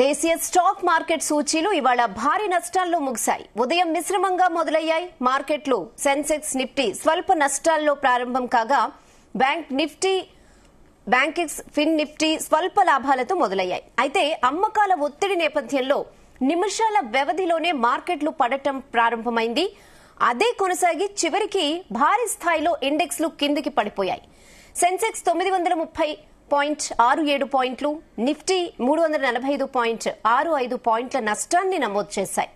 దేశీయ stock market సూచీలు ఇవాళ భారీ నష్టాల్లో ముగిశాయి. ఉదయం మిశ్రమంగా మొదలయ్యాయి మార్కెట్లు. సెన్సెక్స్ నిఫ్టీ స్వల్ప నష్టాల్లో ప్రారంభం కాగా బ్యాంకింగ్ ఫిన్ నిఫ్టీ స్వల్ప లాభాలతో మొదలయ్యాయి. అయితే అమ్మకాల ఒత్తిడి నేపథ్యంలో నిమిషాల వ్యవధిలోనే మార్కెట్లు పడటం ప్రారంభమైంది. అదే కొనసాగి చివరికి భారీ స్థాయిలో ఇండెక్స్లు కిందికి పడిపోయాయి. సెన్సెక్స్ 930.67 పాయింట్లు, నిఫ్టీ 345.65 పాయింట్ల నష్టాన్ని నమోదు చేశాయి.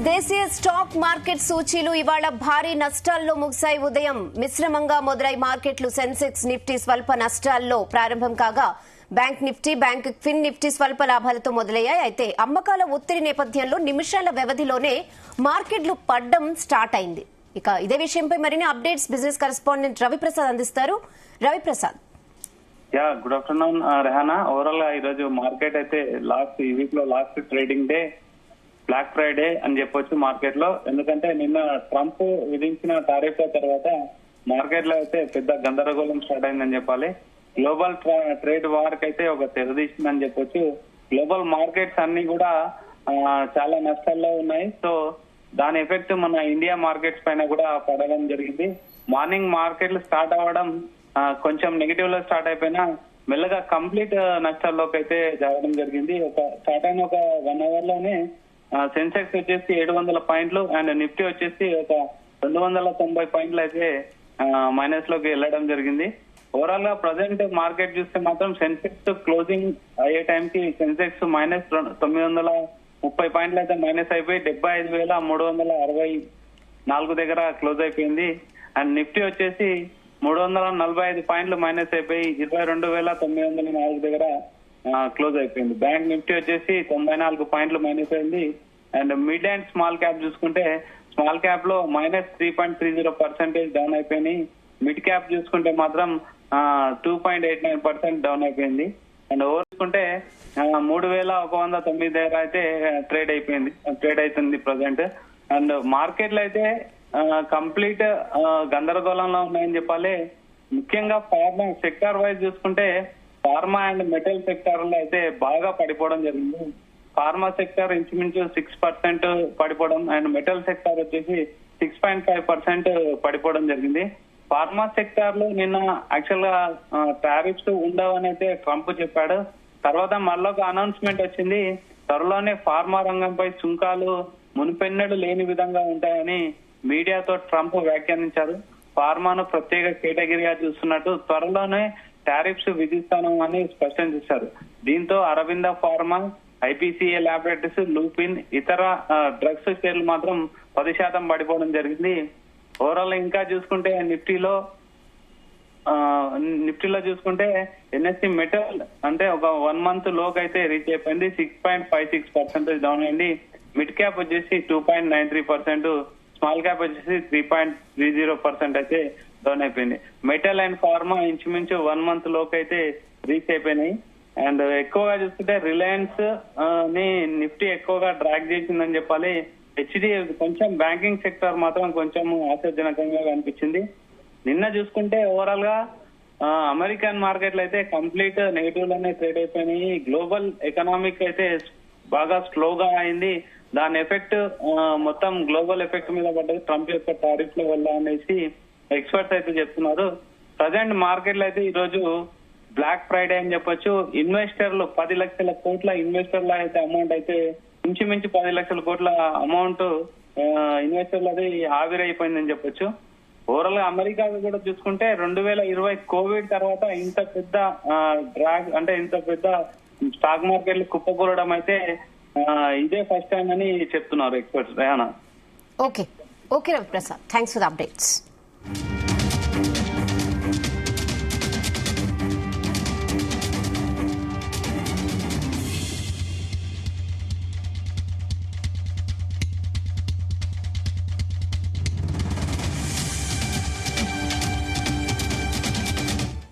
దేశీయ స్టాక్ మార్కెట్ సూచీలు ఇవాళ భారీ నష్టాల్లో ముగిశాయి. ఉదయం మిశ్రమంగా మొదలై మార్కెట్లు సెన్సెక్స్ నిఫ్టీ స్వల్ప నష్టాల్లో ప్రారంభం కాగా బ్యాంక్ నిఫ్టీ ఫిన్ నిఫ్టీ స్వల్ప లాభాలతో మొదలయ్యాయి. అయితే అమ్మకాల ఒత్తిడి నేపథ్యంలో నిమిషాల వ్యవధిలోనే మార్కెట్లు పడ్డం స్టార్ట్ అయింది. ఇక ఇదే విషయంపై మరిన్ని అప్డేట్స్ బిజినెస్ కరెస్పాండెంట్ రవిప్రసాద్ అందిస్తారు. Raviprasad. Good afternoon Rehana. Overall గా ఈ రోజు మార్కెట్ అయితే ఈ వీక్ లో last trading day Black Friday అని చెప్పొచ్చు మార్కెట్ లో. ఎందుకంటే నిన్న ట్రంప్ విధించిన టారిఫ్ తర్వాత మార్కెట్ లో అయితే పెద్ద గందరగోళం స్టార్ట్ అయిందని చెప్పాలి. గ్లోబల్ ట్రేడ్ వార్ కి అయితే ఒక తెరదీసిందని చెప్పొచ్చు. గ్లోబల్ మార్కెట్స్ అన్ని కూడా చాలా నష్టాల్లో ఉన్నాయి. సో దాని ఎఫెక్ట్ మన ఇండియా మార్కెట్స్ పైన కూడా పడడం జరిగింది. మార్నింగ్ మార్కెట్లు స్టార్ట్ అవ్వడం కొంచెం నెగిటివ్ లో స్టార్ట్ అయిపోయినా మెల్లగా కంప్లీట్ నష్టాల్లోకి అయితే జరగడం జరిగింది. స్టార్ట్ అయిన ఒక 1 అవర్ లోనే సెన్సెక్స్ వచ్చేసి 700 పాయింట్లు అండ్ నిఫ్టీ వచ్చేసి ఒక 290 పాయింట్లు అయితే మైనస్ లోకి వెళ్ళడం జరిగింది. ఓవరాల్ గా ప్రజెంట్ మార్కెట్ చూస్తే మాత్రం సెన్సెక్స్ క్లోజింగ్ అయ్యే టైంకి సెన్సెక్స్ మైనస్ 930 పాయింట్లు అయితే మైనస్ అయిపోయి 75,364 దగ్గర క్లోజ్ అయిపోయింది. అండ్ నిఫ్టీ వచ్చేసి 345 పాయింట్లు మైనస్ అయిపోయి 22,904 దగ్గర క్లోజ్ అయిపోయింది. బ్యాంక్ నిఫ్టీ వచ్చేసి 94 పాయింట్లు మైనస్ అయింది. And mid and small cap చూసుకుంటే స్మాల్ క్యాప్ లో -3.30% డౌన్ అయిపోయినాయి. మిడ్ క్యాప్ చూసుకుంటే మాత్రం 2.89% డౌన్ అయిపోయింది. అండ్ ఓవర్ చూసుకుంటే 3,109 దగ్గర అయితే ట్రేడ్ అవుతుంది ప్రజెంట్. అండ్ మార్కెట్లు అయితే కంప్లీట్ గందరగోళంలో ఉన్నాయని చెప్పాలి. ముఖ్యంగా ఫార్మా సెక్టార్ వైజ్ చూసుకుంటే ఫార్మా అండ్ మెటల్ సెక్టార్ లో అయితే బాగా పడిపోవడం జరిగింది. ఫార్మా సెక్టార్ ఇంచుమించు 6% పడిపోవడం అండ్ మెటల్ సెక్టార్ వచ్చేసి 6.5% పడిపోవడం జరిగింది. ఫార్మా సెక్టార్ లో నిన్న యాక్చువల్ గా టారిఫ్స్ ఉండవని అయితే ట్రంప్ చెప్పాడు. తర్వాత మళ్ళీ ఒక అనౌన్స్మెంట్ వచ్చింది. త్వరలోనే ఫార్మా రంగంపై సుంకాలు మునుపెన్నడూ లేని విధంగా ఉంటాయని మీడియాతో ట్రంప్ వ్యాఖ్యానించారు. ఫార్మాను ప్రత్యేక కేటగిరీగా చూస్తున్నట్టు త్వరలోనే టారిఫ్స్ విధిస్తాను అని స్పష్టం చేశారు. దీంతో Aravinda pharma, IPCA laboratories, Lupin ఇతర డ్రగ్స్ షేర్లు మాత్రం 10% పడిపోవడం జరిగింది. ఓవరాల్ ఇంకా చూసుకుంటే నిఫ్టీలో చూసుకుంటే ఎన్ఎస్సి మెటల్ అంటే ఒక 1 మంత్ లోకి అయితే రీచ్ అయిపోయింది. 6.56% డౌన్ అయింది. మిడ్ క్యాప్ వచ్చేసి 2.93%, స్మాల్ క్యాప్ వచ్చేసి 3.30% అయితే డౌన్ అయిపోయింది. మెటల్ అండ్ ఫార్మా ఇంచుమించు 1 మంత్ లోకి అయితే రీచ్ అయిపోయినాయి. అండ్ ఎక్కువగా చూసుకుంటే రిలయన్స్ ని నిఫ్టీ ఎక్కువగా డ్రాగ్ చేసిందని చెప్పాలి. కొంచెం బ్యాంకింగ్ సెక్టర్ మాత్రం కొంచెం ఆశాజనకంగా కనిపించింది. నిన్న చూసుకుంటే ఓవరాల్ గా అమెరికన్ మార్కెట్లు అయితే కంప్లీట్ నెగిటివ్ లోనే ట్రేడ్ అయిపోయినాయి. గ్లోబల్ ఎకనామిక్ అయితే బాగా స్లోగా అయింది. దాని ఎఫెక్ట్ మొత్తం గ్లోబల్ ఎఫెక్ట్ మీద పడ్డది ట్రంప్ యొక్క టారిఫ్ల వల్ల అనేసి ఎక్స్పర్ట్స్ అయితే చెప్తున్నారు. ప్రజెంట్ మార్కెట్లో అయితే ఈ రోజు బ్లాక్ ఫ్రైడే అని చెప్పొచ్చు. ఇన్వెస్టర్లు 10 లక్షల కోట్ల ఇన్వెస్టర్ల అయితే అమౌంట్ అయితే ఇంచుమించు 10 లక్షల కోట్ల అమౌంట్ ఇన్వెస్టర్లు అది ఆవిరైపోయిందని చెప్పొచ్చు. ఓవరాల్ గా అమెరికా కూడా చూసుకుంటే 2020 కోవిడ్ తర్వాత ఇంత పెద్ద డ్రాగ్ అంటే ఇంత పెద్ద స్టాక్ మార్కెట్లు కుప్పకూలడం అయితే ఇదే ఫస్ట్ టైం అని చెప్తున్నారు experts. Rehana. Okay Raviprasad, thanks for the updates.